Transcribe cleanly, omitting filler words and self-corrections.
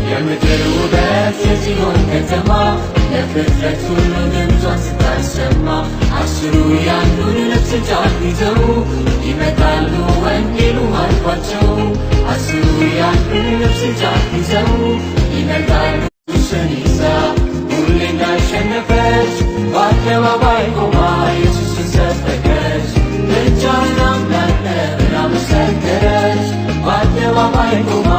የምድር ውበት የጽዮን ከተማ ለፍጥረት ሁሉ ድምጿን ስታሰማ አስሩ የአንዱን ልብስ ጫፍ ይዘው ይመጣሉ ወንጌሉ አልፏቸው። አስሩ የአንዱን ልብስ ጫፍ ይዘው ይመጣሉ ኢየሱስን ይዛ ሁሌ እንዳሸነፈች በአደባባይ ቆማ ኢየሱስን ሰበከች። ብቻውን አምላክ ነው ብላ መሰከረች። በአደባባይ ቆማ